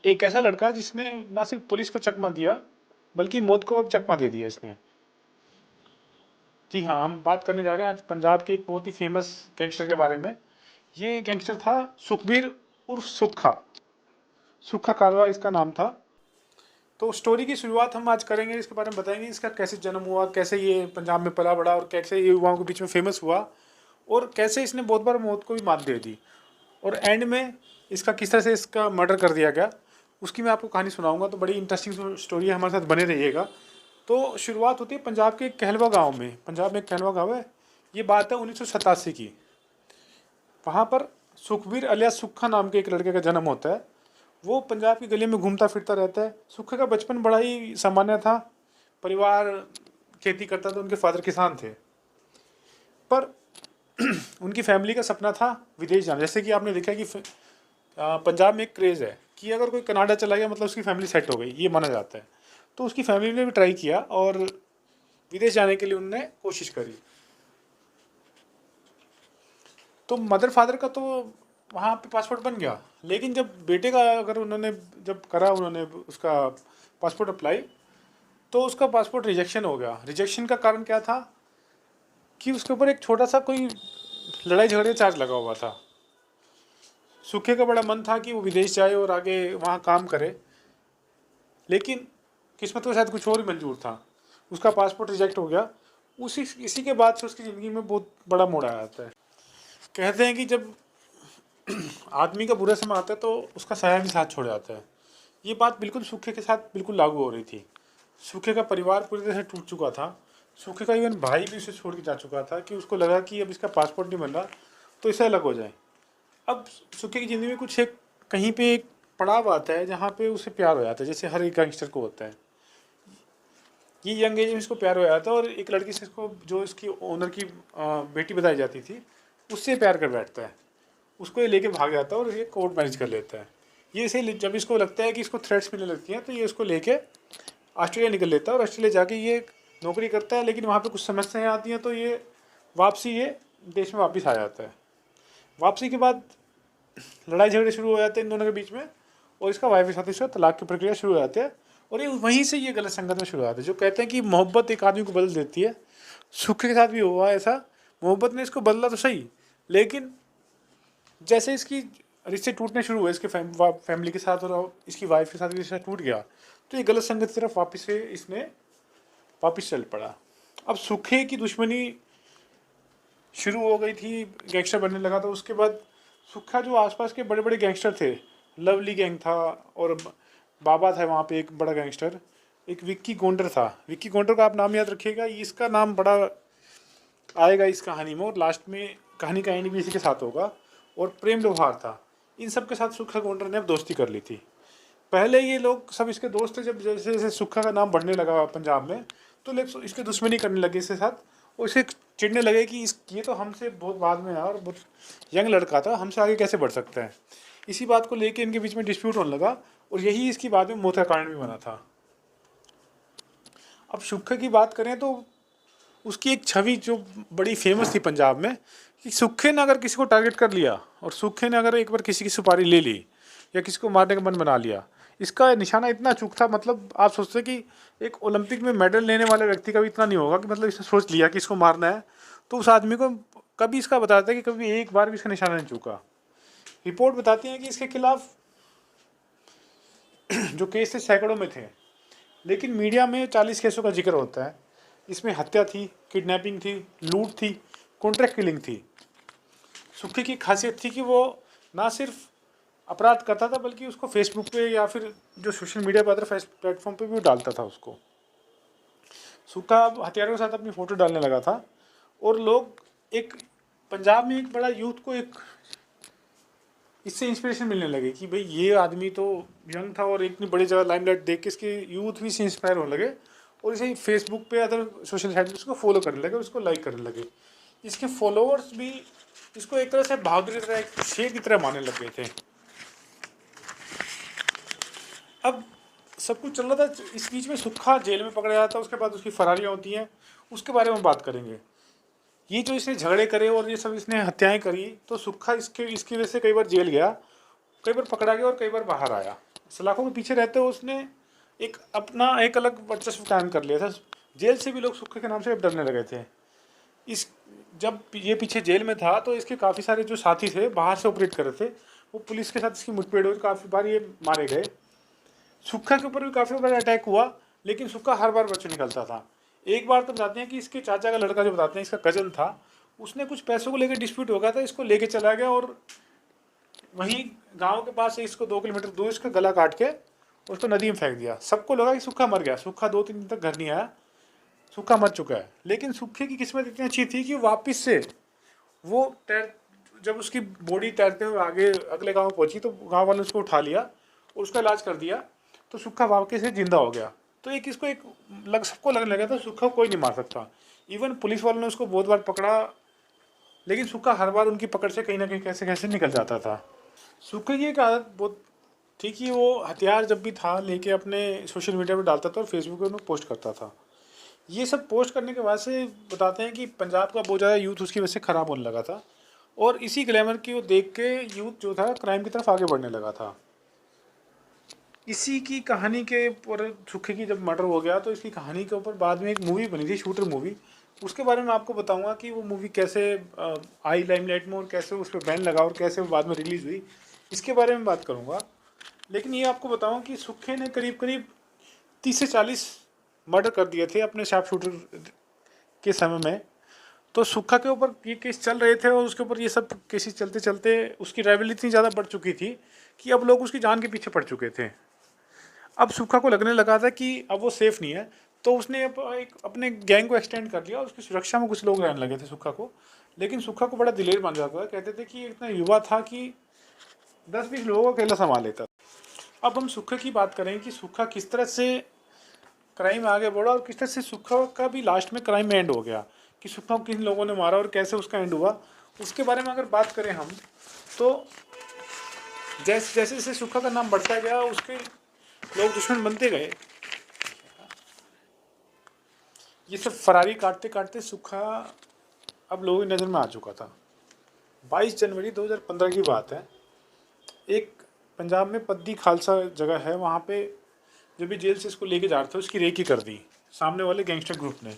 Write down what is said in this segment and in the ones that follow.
एक ऐसा लड़का जिसने ना सिर्फ पुलिस को चकमा दिया, बल्कि मौत को अब चकमा दे दिया इसने। जी हाँ, हम बात करने जा रहे हैं आज पंजाब के एक बहुत ही फेमस गैंगस्टर के बारे में। ये गैंगस्टर था सुखबीर उर्फ सुक्खा। सुक्खा कालवा इसका नाम था। तो स्टोरी की शुरुआत हम आज करेंगे, इसके बारे में बताएंगे इसका कैसे जन्म हुआ, कैसे ये पंजाब में पला बढ़ा और कैसे ये युवाओं के बीच में फेमस हुआ, और कैसे इसने बहुत बार मौत को भी मात दे दी, और एंड में इसका किस तरह से इसका मर्डर कर दिया गया, उसकी मैं आपको कहानी सुनाऊंगा। तो बड़ी इंटरेस्टिंग स्टोरी है, हमारे साथ बने रहिएगा। तो शुरुआत होती है पंजाब के एक कहलवा गांव में। पंजाब में एक कहलवा गांव है। ये बात है 1987 की। वहाँ पर सुखबीर अलियास सुक्खा नाम के एक लड़के का जन्म होता है। वो पंजाब की गली में घूमता फिरता रहता है। सुक्खा का बचपन बड़ा ही सामान्य था। परिवार खेती करता था, उनके फादर किसान थे। पर उनकी फैमिली का सपना था विदेश जाना। जैसे कि आपने देखा कि पंजाब में एक क्रेज़ है कि अगर कोई कनाडा चला गया मतलब उसकी फैमिली सेट हो गई, ये माना जाता है। तो उसकी फैमिली ने भी ट्राई किया और विदेश जाने के लिए उन्होंने कोशिश करी। तो मदर फादर का तो वहाँ पे पासपोर्ट बन गया, लेकिन जब बेटे का अगर उन्होंने जब करा उन्होंने उसका पासपोर्ट अप्लाई, तो उसका पासपोर्ट रिजेक्शन हो गया। रिजेक्शन का कारण क्या था कि उसके ऊपर एक छोटा सा कोई लड़ाई झगड़े चार्ज लगा हुआ था। सुखे का बड़ा मन था कि वो विदेश जाए और आगे वहाँ काम करे, लेकिन किस्मत को शायद कुछ और ही मंजूर था। उसका पासपोर्ट रिजेक्ट हो गया। उसी इसी के बाद से उसकी ज़िंदगी में बहुत बड़ा मोड़ आ जाता है। कहते हैं कि जब आदमी का बुरा समय आता है तो उसका साया भी साथ छोड़ जाता है। ये बात बिल्कुल सूखे के साथ बिल्कुल लागू हो रही थी। सूखे का परिवार पूरी तरह से टूट चुका था। सूखे का इवन भाई भी उसे छोड़ के जा चुका था कि उसको लगा कि अब इसका पासपोर्ट नहीं बन रहा तो इससे अलग हो जाए। अब सूखे की ज़िंदगी में कुछ एक कहीं पे एक पड़ाव आता है जहाँ पे उसे प्यार हो जाता है, जैसे हर एक गैंगस्टर को होता है। ये यंग एज में इसको प्यार हो जाता है और एक लड़की से इसको, जो इसकी ओनर की बेटी बताई जाती थी, उससे प्यार कर बैठता है। उसको ये लेके भाग जाता है और ये कोर्ट मैरिज कर लेता है। ये इसे जब इसको लगता है कि इसको थ्रेट्स मिलने लगती हैं तो ये उसको लेके ऑस्ट्रेलिया निकल लेता है और ऑस्ट्रेलिया जाके ये नौकरी करता है। लेकिन वहाँ पे कुछ समस्याएं आती हैं तो ये देश में वापस आ जाता है। वापसी के बाद लड़ाई झगड़े शुरू हो जाते हैं इन दोनों के बीच में, और इसका वाइफ के साथ इसका तलाक की प्रक्रिया शुरू हो जाती है। और ये वहीं से ये गलत संगत में शुरू हो जाता है। जो कहते हैं कि मोहब्बत एक आदमी को बदल देती है, सुख के साथ भी हुआ ऐसा। मोहब्बत ने इसको बदला तो सही, लेकिन जैसे इसकी रिश्ते टूटने शुरू हुए इसके फैमिली के साथ और इसकी वाइफ के साथ भी रिश्ता टूट गया, तो ये गलत संगत की तरफ वापस से इसने वापस चल पड़ा। अब सुखे की दुश्मनी शुरू हो गई थी, गैंगस्टर बनने लगा। तो उसके बाद सुखा जो आसपास के बड़े बड़े गैंगस्टर थे, लवली गैंग था और बाबा था वहाँ पे एक बड़ा गैंगस्टर, एक विक्की गोंडर था। विक्की गोंडर का आप नाम याद रखिएगा, इसका नाम बड़ा आएगा इस कहानी में, और लास्ट में कहानी का एंड भी इसी के साथ होगा। और प्रेम लोहार था। इन सब के साथ सुखा गोंडर ने अब दोस्ती कर ली थी। पहले ये लोग सब इसके दोस्त थे। जब जैसे जैसे सुखा का नाम बढ़ने लगा पंजाब में, तो लोग इसके दुश्मनी करने लगे इसके साथ, और इसे चिढ़ने लगे कि ये तो हमसे बहुत बाद में आया और बहुत यंग लड़का था, हमसे आगे कैसे बढ़ सकता है। इसी बात को लेके इनके बीच में डिस्प्यूट होने लगा, और यही इसकी बाद में मौत का कारण भी बना था। अब सुक्खा की बात करें तो उसकी एक छवि जो बड़ी फेमस थी पंजाब में, कि सुक्खे ने अगर किसी को टारगेट कर लिया और सुक्खे ने अगर एक बार किसी की सुपारी ले ली या किसी को मारने का मन बना लिया, इसका निशाना इतना चूक था। मतलब आप सोचते कि एक ओलंपिक में मेडल लेने वाले व्यक्ति का भी इतना नहीं होगा कि मतलब इसने सोच लिया कि इसको मारना है, तो उस आदमी को कभी इसका बताता है कि कभी एक बार भी इसका निशाना नहीं चूका। रिपोर्ट बताती है कि इसके खिलाफ जो केस थे सैकड़ों में थे, लेकिन मीडिया में 40 केसों का जिक्र होता है। इसमें हत्या थी, किडनैपिंग थी, लूट थी, कॉन्ट्रैक्ट किलिंग थी। सुक्खी की खासियत थी कि वो ना सिर्फ अपराध करता था, बल्कि उसको फेसबुक पे या फिर जो सोशल मीडिया पर अदर प्लेटफॉर्म पे भी डालता था उसको। सुक्खा अब हथियारों के साथ अपनी फ़ोटो डालने लगा था, और लोग एक पंजाब में एक बड़ा यूथ को एक इससे इंस्पिरेशन मिलने लगे कि भाई ये आदमी तो यंग था और इतनी बड़ी जगह लाइमलाइट देख के इसके यूथ भी इससे इंस्पायर होने लगे, और इसे फेसबुक पे अदर सोशल साइट पे उसको फॉलो करने लगे, उसको लाइक करने लगे। इसके फॉलोअर्स भी इसको एक तरह से बहादुर की तरह, एक शेर की तरह मानने लग गए थे। अब सब कुछ चल रहा था, इस बीच में सुक्खा जेल में पकड़ा जाता है। उसके बाद उसकी फरारियाँ होती हैं, उसके बारे में बात करेंगे। ये जो इसने झगड़े करे और ये सब इसने हत्याएं करी, तो सुक्खा इसकी वजह से कई बार जेल गया, कई बार पकड़ा गया और कई बार बाहर आया। सलाखों के पीछे रहते हुए उसने एक अपना एक अलग वर्चस्व कायम कर लिया था। जेल से भी लोग सुक्खा के नाम से डरने लगे थे। इस जब ये पीछे जेल में था तो इसके काफ़ी सारे जो साथी थे बाहर से ऑपरेट कर रहे थे, वो पुलिस के साथ इसकी मुठभेड़ हुई, काफ़ी बार ये मारे गए। सुक्खा के ऊपर भी काफ़ी बार अटैक हुआ, लेकिन सुक्खा हर बार बच निकलता था। एक बार तो बताते हैं कि इसके चाचा का लड़का, जो बताते हैं इसका कजन था, उसने कुछ पैसों को लेकर डिस्प्यूट हो गया था, इसको लेके चला गया और वहीं गांव के पास से इसको 2 किलोमीटर दूर इसका गला काट के उसको नदी में फेंक दिया। सबको लगा कि सुक्खा मर गया। सुक्खा 2-3 दिन तक घर नहीं आया, सुक्खा मर चुका है। लेकिन सुक्खे की किस्मत इतनी अच्छी थी कि वापस से वो तैर जब उसकी बॉडी तैरते हुए आगे अगले गांव पहुंची तो गांव वालों ने उसको उठा लिया और उसका इलाज कर दिया, तो सुक्खा वापस से जिंदा हो गया। तो एक इसको एक सबको लगने लगा था सुक्खा को कोई नहीं मार सकता। इवन पुलिस वालों ने उसको बहुत बार पकड़ा, लेकिन सुक्खा हर बार उनकी पकड़ से कहीं ना कहीं कैसे कैसे निकल जाता था। सुक्खे की एक आदत बहुत थी कि वो हथियार जब भी था लेके अपने सोशल मीडिया पर डालता था और फेसबुक पर पोस्ट करता था। ये सब पोस्ट करने के बाद से बताते हैं कि पंजाब का बहुत ज़्यादा यूथ उसकी वजह से ख़राब होने लगा था, और इसी ग्लैमर की वो देख के यूथ जो था क्राइम की तरफ आगे बढ़ने लगा था। इसी की कहानी के ऊपर सुक्खे की जब मर्डर हो गया तो इसकी कहानी के ऊपर बाद में एक मूवी बनी थी, शूटर मूवी। उसके बारे में आपको बताऊंगा कि वो मूवी कैसे आई लाइमलाइट में और कैसे उस पर बैन लगा और कैसे वो बाद में रिलीज़ हुई, इसके बारे में बात करूंगा। लेकिन ये आपको बताऊं कि सुक्खे ने करीब करीब 30 से 40 मर्डर कर दिए थे अपने शार्प शूटर के समय में। तो सुक्खा के ऊपर ये केस चल रहे थे और उसके ऊपर ये सब केसेस चलते चलते उसकी राइवलरी इतनी ज़्यादा बढ़ चुकी थी कि अब लोग उसकी जान के पीछे पड़ चुके थे। अब सुक्खा को लगने लगा था कि अब वो सेफ़ नहीं है, तो उसने एक अपने गैंग को एक्सटेंड कर लिया। उसकी सुरक्षा में कुछ लोग रहने लगे थे सुक्खा को, लेकिन सुक्खा को बड़ा दिलेर मान जाता था। कहते थे कि इतना युवा था कि 10-20 लोगों को अकेला संभाल लेता। अब हम सुक्खा की बात करें कि सुक्खा किस तरह से क्राइम में आगे बढ़ा और किस तरह से सुक्खा का भी लास्ट में क्राइम में एंड हो गया, कि सुक्खा को किन लोगों ने मारा और कैसे उसका एंड हुआ, उसके बारे में अगर बात करें हम तो जैसे जैसे जैसे सुक्खा का नाम बढ़ता गया उसके लोग दुश्मन बनते गए। ये सब फरारी काटते काटते सुक्खा अब लोगों की नज़र में आ चुका था। 22 जनवरी 2015 की बात है। एक पंजाब में पद्दी खालसा जगह है, वहाँ पे जब भी जेल से इसको लेके जा रहे थे उसकी रेकी कर दी सामने वाले गैंगस्टर ग्रुप ने।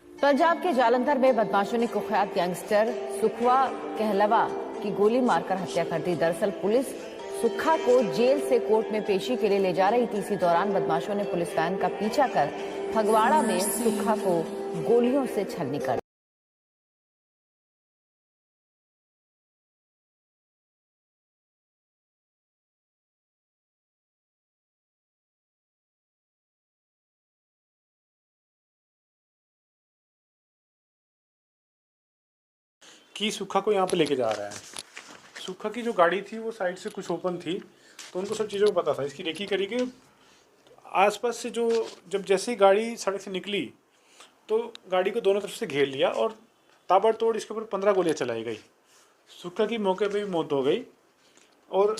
पंजाब के जालंधर में बदमाशों ने कुख्यात गैंगस्टर सुखवा कहलवा की गोली मारकर हत्या कर दी। दरअसल पुलिस सुक्खा को जेल से कोर्ट में पेशी के लिए ले जा रही थी। इसी दौरान बदमाशों ने पुलिस वैन का पीछा कर फगवाड़ा में सुक्खा को गोलियों से छलनी कर दी। कि सुक्खा को यहाँ पे लेके जा रहा है। सुक्खा की जो गाड़ी थी वो साइड से कुछ ओपन थी, तो उनको सब चीज़ों को पता था। इसकी रेकी करी कि आसपास से जो जब जैसे ही गाड़ी सड़क से निकली तो गाड़ी को दोनों तरफ से घेर लिया और ताबड़तोड़ इसके ऊपर 15 गोलियाँ चलाई गई। सुक्खा की मौके पे भी मौत हो गई और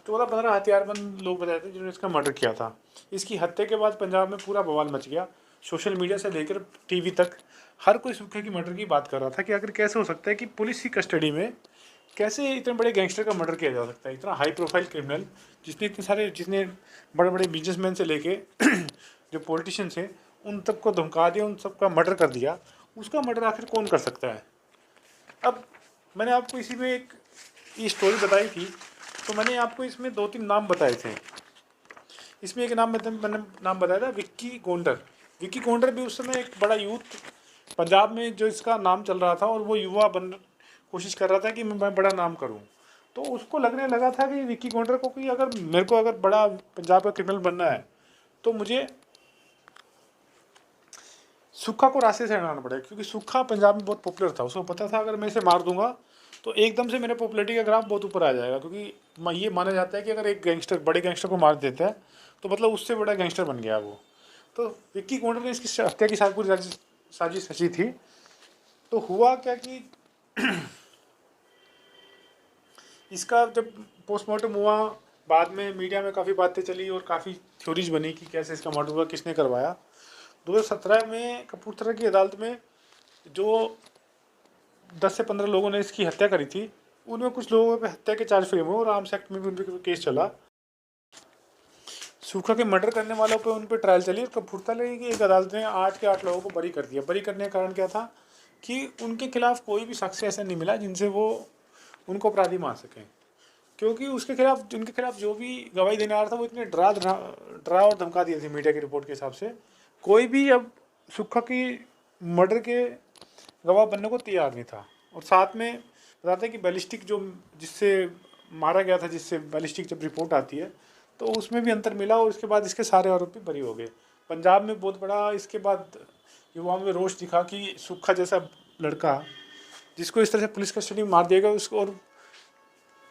14-15 हथियारबंद लोग बताए थे जिन्होंने इसका मर्डर किया था। इसकी हत्या के बाद पंजाब में पूरा बवाल मच गया। सोशल मीडिया से लेकर टीवी तक हर कोई सुक्खे की मर्डर की बात कर रहा था कि आखिर कैसे हो सकता है कि पुलिस की कस्टडी में कैसे इतने बड़े गैंगस्टर का मर्डर किया जा सकता है। इतना हाई प्रोफाइल क्रिमिनल जिसने बड़े बड़े बिजनेसमैन से लेके जो पॉलिटिशियंस हैं उन तक को धमका दिया, उन सब का मर्डर कर दिया। उसका मर्डर आखिर कौन कर सकता है। अब मैंने आपको इसी में एक ये स्टोरी बताई थी, तो मैंने आपको इसमें 2-3 नाम बताए थे। इसमें एक मैंने नाम बताया था विक्की गोंडर। विक्की गोंडर भी उस समय एक बड़ा यूथ पंजाब में जो इसका नाम चल रहा था और वो युवा कोशिश कर रहा था कि मैं बड़ा नाम करूं। तो उसको लगने लगा था कि विक्की गोंडर को कि अगर मेरे को अगर बड़ा पंजाब का क्रिमिनल बनना है तो मुझे सुक्खा को रास्ते से हटाना पड़ेगा, क्योंकि सुक्खा पंजाब में बहुत पॉपुलर था। उसको पता था अगर मैं इसे मार दूंगा तो एकदम से मेरे पॉपुलरिटी का ग्राफ बहुत ऊपर आ जाएगा, क्योंकि ये माना जाता है कि अगर एक गैंगस्टर बड़े गैंगस्टर को मार देता है तो मतलब उससे बड़ा गैंगस्टर बन गया वो। तो विक्की गोंडर ने इसकी हत्या की पूरी साजिश रची थी। तो हुआ क्या कि इसका जब पोस्टमार्टम हुआ, बाद में मीडिया में काफ़ी बातें चली और काफ़ी थ्योरीज बनी कि कैसे इसका मर्डर हुआ, किसने करवाया। 2017 में कपूरथला की अदालत में जो 10 से 15 लोगों ने इसकी हत्या करी थी, उनमें कुछ लोगों पे हत्या के चार्ज फ्रेम हुए और आर्म्स एक्ट में भी उनके केस चला। सूखा के मर्डर करने वालों पे उन पे ट्रायल चली और कपूरथले की एक अदालत ने 8 के 8 लोगों को बरी कर दिया। बरी करने का कारण क्या था कि उनके खिलाफ कोई भी शख्स ऐसा नहीं मिला जिनसे वो उनको अपराधी मान सकें, क्योंकि उसके खिलाफ उनके खिलाफ जो भी गवाही देने आ रहा था वो इतने डरा और धमका दिए थे मीडिया की रिपोर्ट के हिसाब से। कोई भी अब सुक्खा की मर्डर के गवाह बनने को तैयार नहीं था। और साथ में बताते हैं कि बैलिस्टिक जो जिससे मारा गया था, जिससे बैलिस्टिक जब रिपोर्ट आती है तो उसमें भी अंतर मिला और इसके बाद इसके सारे आरोपी बरी हो गए। पंजाब में बहुत बड़ा इसके बाद युवाओं में रोष दिखा कि सुक्खा जैसा लड़का जिसको इस तरह से पुलिस कस्टडी में मार दिया गया उसको,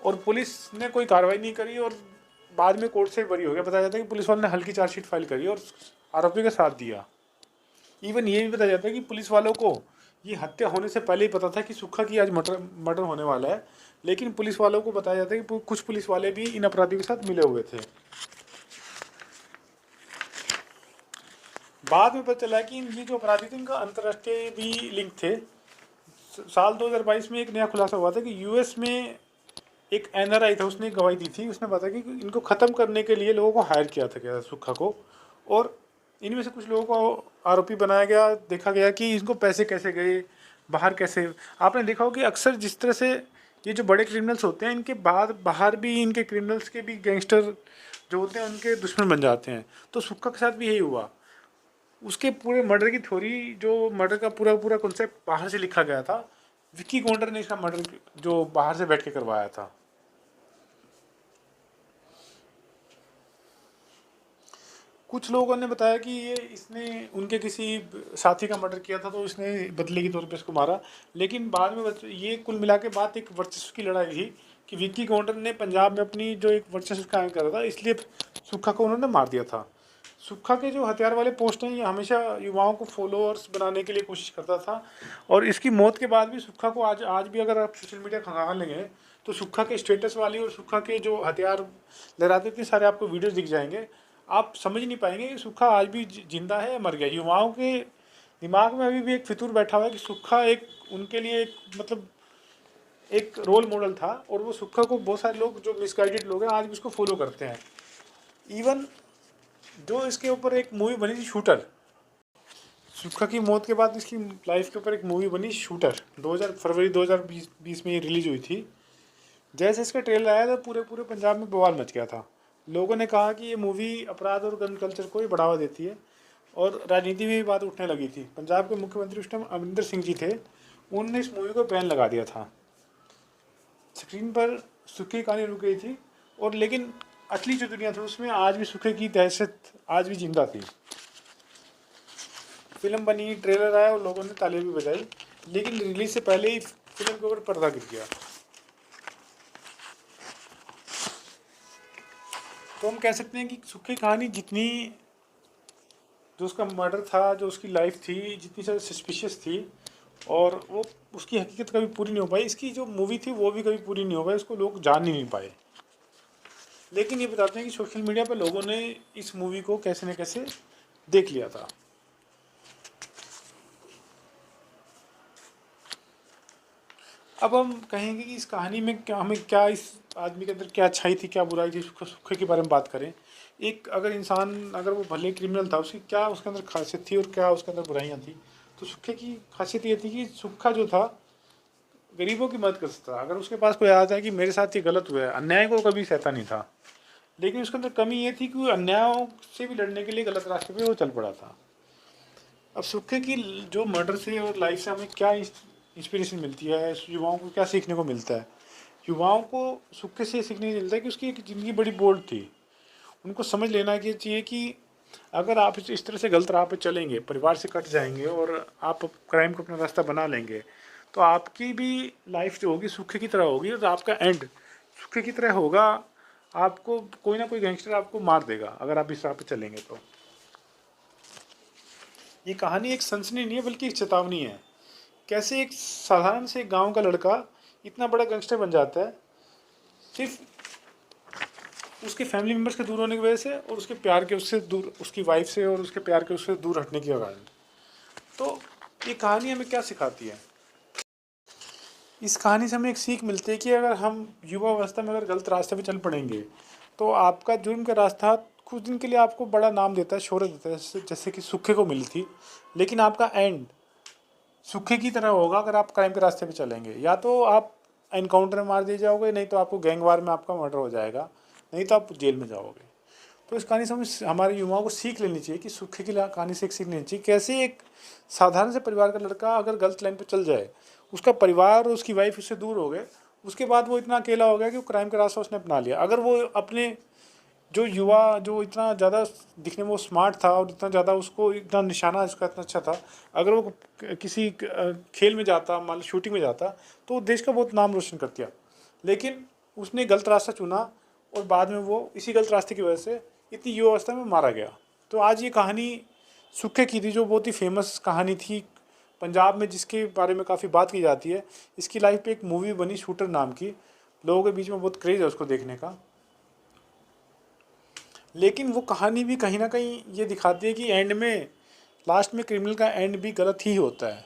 और पुलिस ने कोई कार्रवाई नहीं करी और बाद में कोर्ट से बरी हो गया। बताया जाता है कि पुलिस वालों ने हल्की चार्जशीट फाइल करी और आरोपी का साथ दिया। इवन ये भी बताया जाता है कि पुलिस वालों को ये हत्या होने से पहले ही पता था कि सुक्खा की आज मर्डर होने वाला है, लेकिन पुलिस वालों को बताया जाता है कि कुछ पुलिस वाले भी इन अपराधियों के साथ मिले हुए थे। बाद में पता चला कि ये जो अपराधी थे इनका अंतर्राष्ट्रीय भी लिंक थे। साल 2022 में एक नया खुलासा हुआ था कि यूएस में एक एनआरआई था, उसने गवाही दी थी। उसने बताया कि इनको ख़त्म करने के लिए लोगों को हायर किया था क्या सुक्खा को, और इनमें से कुछ लोगों को आरोपी बनाया गया। देखा गया कि इनको पैसे कैसे गए, बाहर कैसे। आपने देखा हो कि अक्सर जिस तरह से ये जो बड़े क्रिमिनल्स होते हैं इनके बाद बाहर भी इनके क्रिमिनल्स के भी गैंगस्टर जो होते हैं उनके दुश्मन बन जाते हैं। तो सुक्खा के साथ भी यही हुआ। उसके पूरे मर्डर की थ्योरी, जो मर्डर का पूरा पूरा कॉन्सेप्ट बाहर से लिखा गया था। विक्की गौंडर ने इसका मर्डर जो बाहर से बैठ के करवाया था। कुछ लोगों ने बताया कि ये इसने उनके किसी साथी का मर्डर किया था तो इसने बदले के तौर पे इसको मारा। लेकिन बाद में ये कुल मिला के बात एक वर्चस्व की लड़ाई थी कि विक्की गौंडर ने पंजाब में अपनी जो एक वर्चस्व कायम करा था, इसलिए सुक्खा को उन्होंने मार दिया था। सुक्खा के जो हथियार वाले पोस्ट हैं ये हमेशा युवाओं को फॉलोअर्स बनाने के लिए कोशिश करता था। और इसकी मौत के बाद भी सुक्खा को आज भी अगर आप सोशल मीडिया खंगाल लेंगे तो सुक्खा के स्टेटस वाली और सुक्खा के जो हथियार लहराते थे सारे आपको वीडियोस दिख जाएंगे। आप समझ नहीं पाएंगे कि सुक्खा आज भी जिंदा है या मर गया। युवाओं के दिमाग में अभी भी एक फितूर बैठा हुआ है कि सुक्खा एक उनके लिए एक मतलब एक रोल मॉडल था, और वो सुक्खा को बहुत सारे लोग जो मिसगाइडेड लोग हैं आज भी उसको फॉलो करते हैं। इवन जो इसके ऊपर एक मूवी बनी थी शूटर, सुक्खा की मौत के बाद इसकी लाइफ के ऊपर एक मूवी बनी शूटर, फरवरी 2020 में ये रिलीज हुई थी। जैसे इसका ट्रेलर आया था पूरे पंजाब में बवाल मच गया था। लोगों ने कहा कि ये मूवी अपराध और गन कल्चर को ही बढ़ावा देती है, और राजनीति में भी बात उठने लगी थी। पंजाब के मुख्यमंत्री उस टाइम अमरिंदर सिंह जी थे, उन्होंने इस मूवी को बैन लगा दिया था। स्क्रीन पर सुक्खे की कहानी रुक गई थी, और लेकिन असली जो दुनिया थी उसमें आज भी सुक्खे की दहशत आज भी जिंदा थी। फिल्म बनी, ट्रेलर आया और लोगों ने तालियां भी बजाई, लेकिन रिलीज से पहले ही फिल्म के ऊपर पर्दा गिर गया। तो हम कह सकते हैं कि सुक्खे की कहानी जितनी, जो उसका मर्डर था, जो उसकी लाइफ थी, जितनी ज़्यादा सस्पिशियस थी, और वो उसकी हकीकत कभी पूरी नहीं हो पाई। इसकी जो मूवी थी वो भी कभी पूरी नहीं हो पाई, उसको लोग जान ही नहीं पाए। लेकिन ये बताते हैं कि सोशल मीडिया पर लोगों ने इस मूवी को कैसे न कैसे देख लिया था। अब हम कहेंगे कि इस कहानी में क्या, हमें क्या, इस आदमी के अंदर क्या अच्छाई थी, क्या बुराई थी, सुक्खे के बारे में बात करें। एक अगर इंसान, अगर वो भले क्रिमिनल था, उसकी क्या उसके अंदर खासियत थी और क्या उसके अंदर बुराइयाँ थी। तो सुक्खे की खासियत ये थी कि सुक्खा जो था गरीबों की मदद कर सकता था। अगर उसके पास कोई आ जाए कि मेरे साथ ये गलत हुआ है, अन्याय को कभी सहता नहीं था। लेकिन उसके अंदर कमी ये थी कि वो अन्यायों से भी लड़ने के लिए गलत रास्ते पे वो चल पड़ा था। अब सुक्खे की जो मर्डर से और लाइफ से हमें क्या इंस्पिरेशन मिलती है, युवाओं को क्या सीखने को मिलता है। युवाओं को सुक्खे से सीखने को मिलता है कि उसकी एक ज़िंदगी बड़ी बोल्ड थी। उनको समझ लेना चाहिए कि अगर आप इस तरह से गलत राह पे चलेंगे, परिवार से कट जाएंगे और आप क्राइम को अपना रास्ता बना लेंगे, तो आपकी भी लाइफ जो होगी सुक्खे की तरह होगी, और आपका एंड सुक्खे की तरह होगा। आपको कोई ना कोई गैंगस्टर आपको मार देगा अगर आप इस राह पे चलेंगे। तो ये कहानी एक सनसनी नहीं है बल्कि एक चेतावनी है। कैसे एक साधारण से गांव का लड़का इतना बड़ा गैंगस्टर बन जाता है सिर्फ उसके फैमिली मेम्बर्स के दूर होने की वजह से, और उसके प्यार के उससे दूर, उसकी वाइफ से और उसके प्यार के उससे दूर हटने की कारण। तो ये कहानी हमें क्या सिखाती है? इस कहानी से हमें एक सीख मिलती है कि अगर हम युवा अवस्था में अगर गलत रास्ते पे चल पड़ेंगे तो आपका जुर्म का रास्ता कुछ दिन के लिए आपको बड़ा नाम देता है, शोहरत देता है, जैसे कि सुखे को मिली थी, लेकिन आपका एंड सुखे की तरह होगा अगर आप क्राइम के रास्ते पे चलेंगे। या तो आप एनकाउंटर में मार दिए जाओगे, नहीं तो आपको गैंगवार में आपका मर्डर हो जाएगा, नहीं तो आप जेल में जाओगे। तो इस कहानी से हमें हमारे युवाओं को सीख लेनी चाहिए कि सुखे की कहानी से एक सीख लेनी चाहिए, कैसे एक साधारण से परिवार का लड़का अगर गलत लाइन पर चल जाए, उसका परिवार और उसकी वाइफ उससे दूर हो गए, उसके बाद वो इतना अकेला हो गया कि वो क्राइम का रास्ता उसने अपना लिया। अगर वो अपने जो युवा जो इतना ज़्यादा दिखने में वो स्मार्ट था और इतना ज़्यादा उसको इतना निशाना इसका इतना अच्छा था, अगर वो किसी खेल में जाता, मान लो शूटिंग में जाता, तो वो देश का बहुत नाम रोशन कर दिया। लेकिन उसने गलत रास्ता चुना और बाद में वो इसी गलत रास्ते की वजह से इतनी युवा अवस्था में मारा गया। तो आज ये कहानी सुखे की थी, जो बहुत ही फेमस कहानी थी पंजाब में, जिसके बारे में काफ़ी बात की जाती है। इसकी लाइफ पे एक मूवी बनी शूटर नाम की, लोगों के बीच में बहुत क्रेज़ है उसको देखने का। लेकिन वो कहानी भी कहीं ना कहीं ये दिखाती है कि एंड में, लास्ट में क्रिमिनल का एंड भी गलत ही होता है।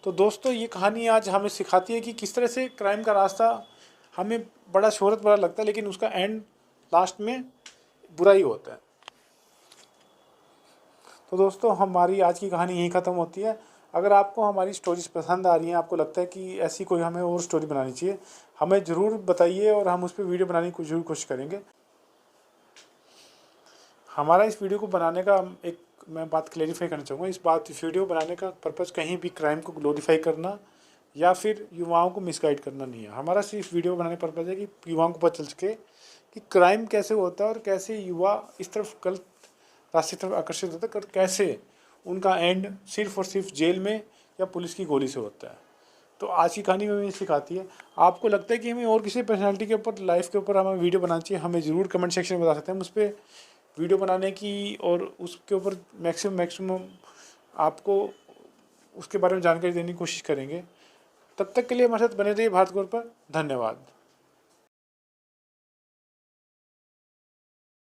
तो दोस्तों, ये कहानी आज हमें सिखाती है कि किस तरह से क्राइम का रास्ता हमें बड़ा शोहरत वाला लगता है, लेकिन उसका एंड लास्ट में बुरा ही होता है। तो दोस्तों, हमारी आज की कहानी यहीं ख़त्म होती है। अगर आपको हमारी स्टोरीज पसंद आ रही हैं, आपको लगता है कि ऐसी कोई हमें और स्टोरी बनानी चाहिए, हमें ज़रूर बताइए और हम उस पर वीडियो बनाने की ज़रूर कोशिश करेंगे। हमारा इस वीडियो को बनाने का एक मैं बात क्लेरिफाई करना चाहूँगा। इस वीडियो बनाने का पर्पज़ कहीं भी क्राइम को ग्लोरीफाई करना या फिर युवाओं को मिसगाइड करना नहीं है। हमारा सिर्फ वीडियो बनाने का पर्पज़ है कि युवाओं को पता चल सके कि क्राइम कैसे होता है और कैसे युवा इस तरफ गलत रास्ते की तरफ आकर्षित होता है, और कैसे उनका एंड सिर्फ और सिर्फ जेल में या पुलिस की गोली से होता है। तो आज की कहानी में हमें सिखाती है। आपको लगता है कि हमें और किसी पर्सनैलिटी के ऊपर, लाइफ के ऊपर हमें वीडियो बनाना चाहिए, हमें ज़रूर कमेंट सेक्शन में बता सकते हैं। हम उस पर वीडियो बनाने की और उसके ऊपर मैक्सिमम आपको उसके बारे में जानकारी देने की कोशिश करेंगे। तब तक के लिए हमारे साथ बने रहिए भारत गोल्ड पर। धन्यवाद।